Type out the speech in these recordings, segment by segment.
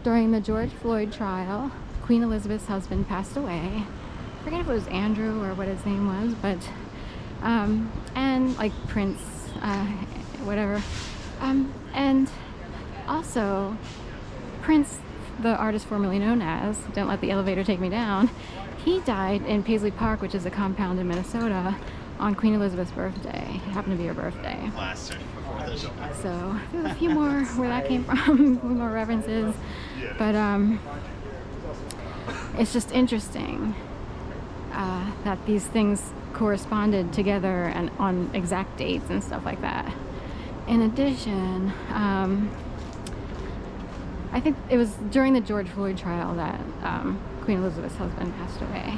During the George Floyd trial, Queen Elizabeth's husband passed away. I forget if it was Andrew or what his name was, but and like Prince, whatever, and also Prince, the artist formerly known as Don't Let the Elevator Take Me Down, he died in Paisley Park, which is a compound in Minnesota, on Queen Elizabeth's birthday. It happened to be her birthday. So there's a few more where that came from, a few more references, but it's just interesting that these things corresponded together and on exact dates and stuff like that. In addition, I think it was during the George Floyd trial that Queen Elizabeth's husband passed away.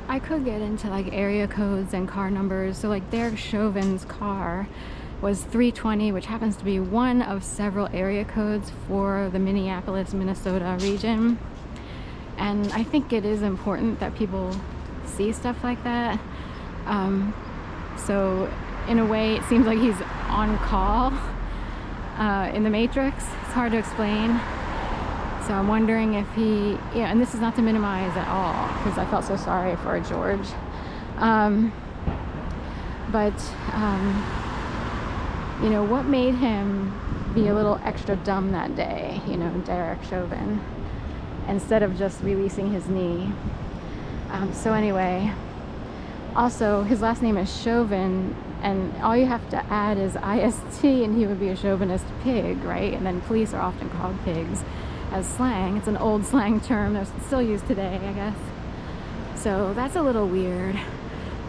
I could get into like area codes and car numbers. So like Derek Chauvin's car was 320, which happens to be one of several area codes for the Minneapolis, Minnesota region. And I think it is important that people see stuff like that. So in a way, it seems like he's on call in the Matrix. It's hard to explain. So I'm wondering if he, and this is not to minimize at all, because I felt so sorry for George. What made him be a little extra dumb that day, Derek Chauvin, instead of just releasing his knee. So anyway, also his last name is Chauvin, and all you have to add is IST, and he would be a chauvinist pig, right? And then police are often called pigs as slang. It's an old slang term that's still used today, I guess. So that's a little weird.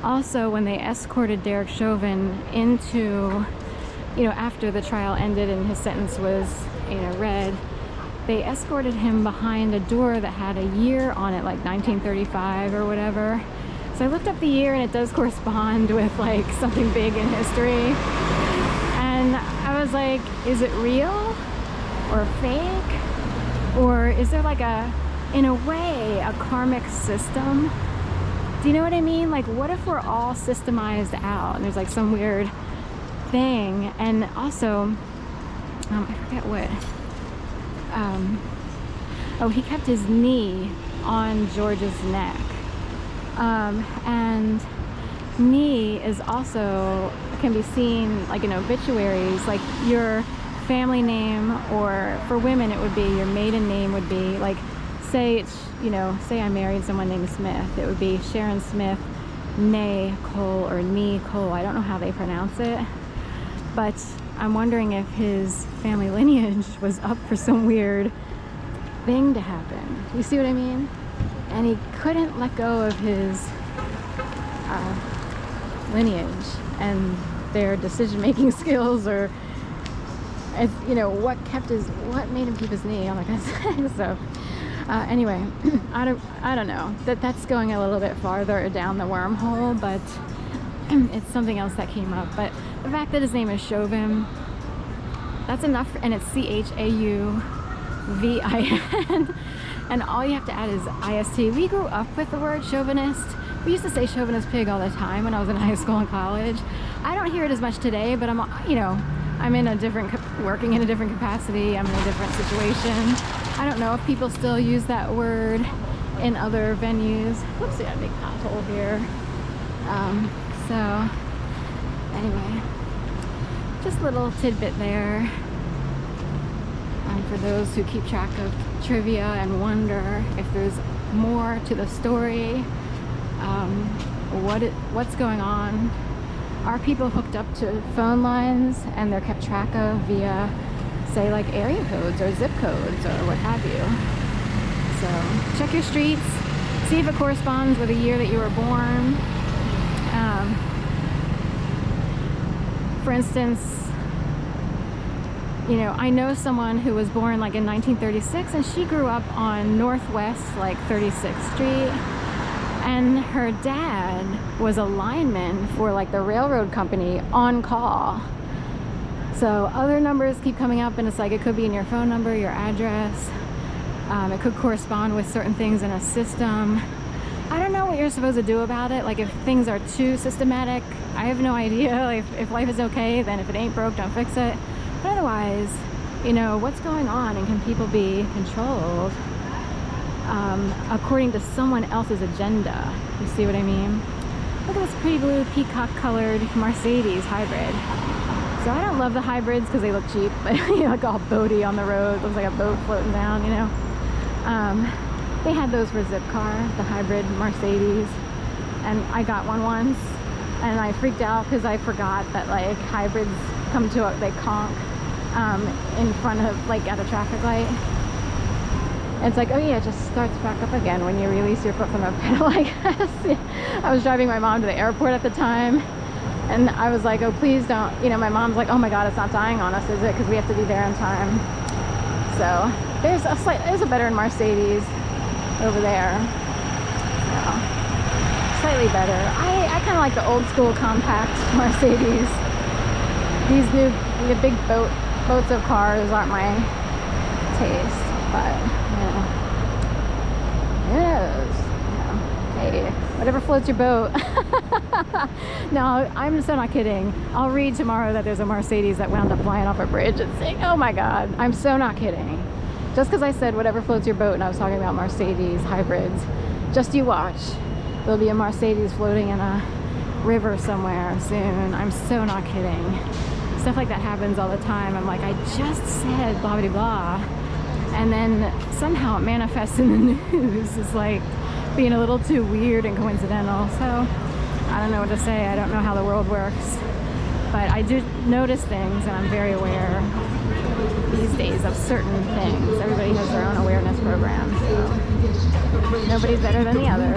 Also, when they escorted Derek Chauvin into, after the trial ended and his sentence was, read, they escorted him behind a door that had a year on it, like 1935 or whatever. So I looked up the year, and it does correspond with like something big in history. And I was like, is it real or fake? Or is there like in a way, a karmic system? Do you know what I mean? Like, what if we're all systemized out and there's like some weird thing? And also, I forget what. He kept his knee on George's neck. And knee is also, can be seen like in obituaries, like your family name, or for women it would be your maiden name would be like, say I married someone named Smith, it would be Sharon Smith, née Cole, or Nee Cole. I don't know how they pronounce it, but I'm wondering if his family lineage was up for some weird thing to happen. You see what I mean? And he couldn't let go of his lineage and their decision-making skills, or what made him keep his knee, all that kind of stuff. So anyway, I don't know, that's going a little bit farther down the wormhole, but it's something else that came up. But the fact that his name is Chauvin, that's enough, and it's CHAUVIN, and all you have to add is IST. We grew up with the word chauvinist. We used to say chauvinist pig all the time when I was in high school and college. I don't hear it as much today, but I'm working in a different capacity. I'm in a different situation. I don't know if people still use that word in other venues. Whoops, I got a big pothole here. So anyway, just a little tidbit there. For those who keep track of trivia and wonder if there's more to the story, what's going on? Are people hooked up to phone lines and they're kept track of via, say, like area codes or zip codes or what have you? So check your streets, see if it corresponds with the year that you were born. For instance, I know someone who was born like in 1936, and she grew up on Northwest, like 36th Street, and her dad was a lineman for like the railroad company on call. So other numbers keep coming up, and it's like it could be in your phone number, your address. It could correspond with certain things in a system. I don't know what you're supposed to do about it. Like if things are too systematic, I have no idea. If life is okay, then if it ain't broke, don't fix it. But otherwise, you know, what's going on, and can people be controlled according to someone else's agenda? You see what I mean? Look at this pretty blue peacock colored Mercedes hybrid. So I don't love the hybrids because they look cheap, but you know, like all boaty on the road, looks like a boat floating down, you know. They had those for Zipcar, the hybrid Mercedes, and I got one once, and I freaked out because I forgot that like hybrids come to they conk in front of, like, at a traffic light. And it's like, oh yeah, it just starts back up again when you release your foot from the pedal, I guess. I was driving my mom to the airport at the time, and I was like, oh, please don't, you know, my mom's like, oh my God, it's not dying on us, is it? Because we have to be there on time. So there's a better Mercedes over there. So, slightly better. I kind of like the old school compact Mercedes. The big boats of cars aren't my taste, but you know, who knows? You know, hey, whatever floats your boat. No, I'm so not kidding. I'll read tomorrow that there's a Mercedes that wound up flying off a bridge and saying, oh my God, I'm so not kidding. Just because I said whatever floats your boat and I was talking about Mercedes hybrids, just you watch. There'll be a Mercedes floating in a river somewhere soon. I'm so not kidding. Stuff like that happens all the time. I'm like, I just said blah blah blah, and then somehow it manifests in the news. It's like being a little too weird and coincidental. So I don't know what to say. I don't know how the world works, but I do notice things, and I'm very aware these days of certain things. Everybody has their own awareness program, so nobody's better than the other.